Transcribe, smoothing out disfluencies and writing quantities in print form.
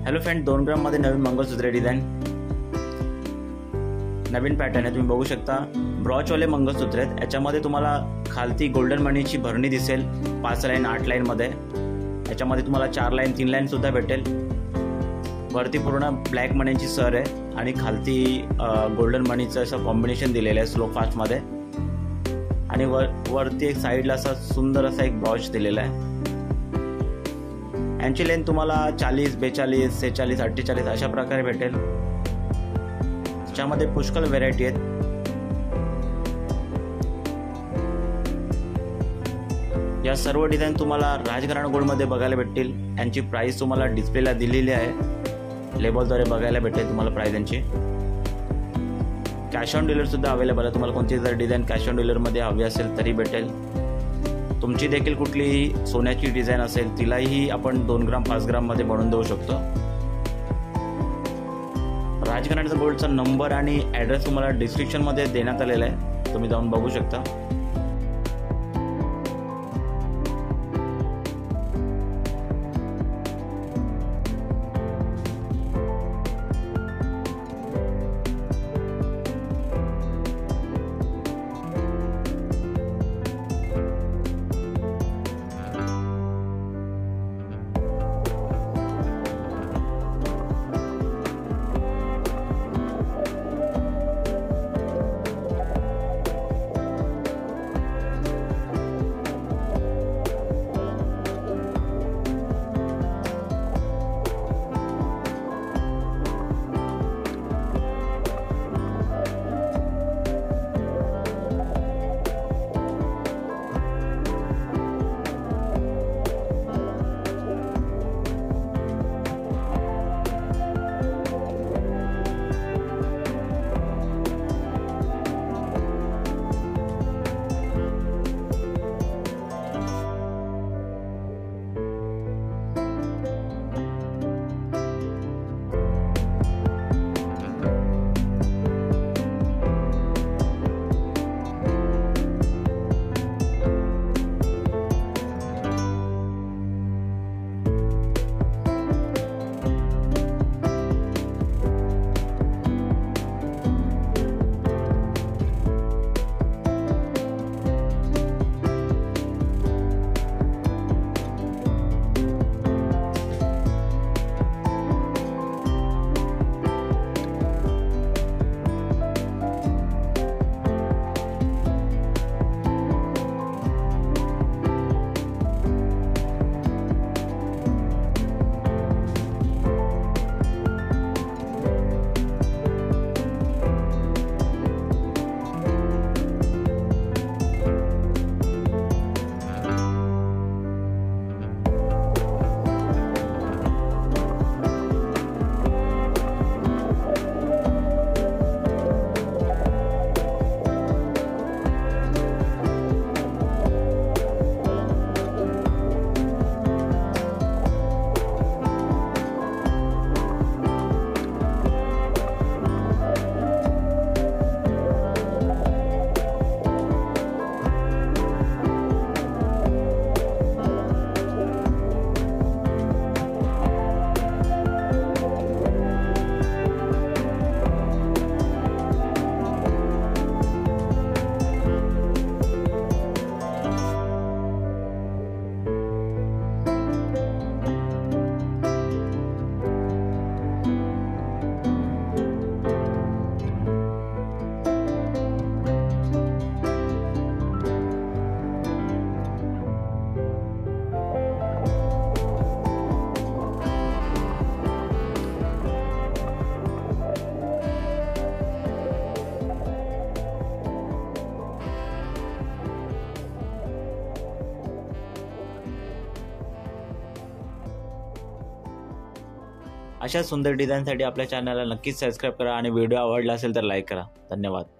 Hello friend, 2 ग्राममध्ये नवीन मंगळसूत्र design, नवीन pattern आहे. तुम्ही बघू शकता ब्रॉचवाले मंगळसूत्र आहेत. याच्यामध्ये तुम्हाला खालती गोल्डन मनीची भरणी दिसेल 5 लाईन 8 लाईनमध्ये. याच्यामध्ये तुम्हाला 4 लाईन 3 लाईन सुद्धा भेटेल. वरती पूर्ण ब्लॅक मनीची सर आहे आणि खालती गोल्डन मनीचं असं कॉम्बिनेशन दिलेलं आहे स्लो फास्टमध्ये. आणि वरती एक साईडला असा सुंदर असा एक ब्रॉच दिलेला आहे. यांची लेंथ तुम्हाला 40, 42, 46, 48 अशा प्रकारे भेटेल. त्याच्यामध्ये पुष्कळ व्हेरायटी आहेत. या सर्व डिझाईन तुम्हाला राजघराणा गोल्डमध्ये बघायला भेटतील. यांची प्राइस तुम्हाला डिस्प्लेला दिलेली आहे, लेबलद्वारे बघायला भेटेल तुम्हाला प्राइस यांची. कॅश ऑन डिलिव्हरी सुद्धा अवेलेबल आहे. तुम्हाला कोणती जर डिझाईन कॅश ऑन डिलिव्हरीमध्ये हवी असेल तरी भेटेल. तुमची देखील कुठलीही सोन्याची डिझाईन असेल तिलाही आपण 2 ग्राम 5 ग्राममध्ये बनवून देऊ शकतो. राजघराण्याचा गोल्डचा नंबर आणि ॲड्रेस तुम्हाला डिस्क्रिप्शनमध्ये देण्यात आलेला आहे, तुम्ही जाऊन बघू शकता. अशा सुंदर डिझाईनसाठी आपल्या चॅनलला नक्कीच सबस्क्राईब करा आणि व्हिडिओ आवडला असेल तर लाईक करा. धन्यवाद.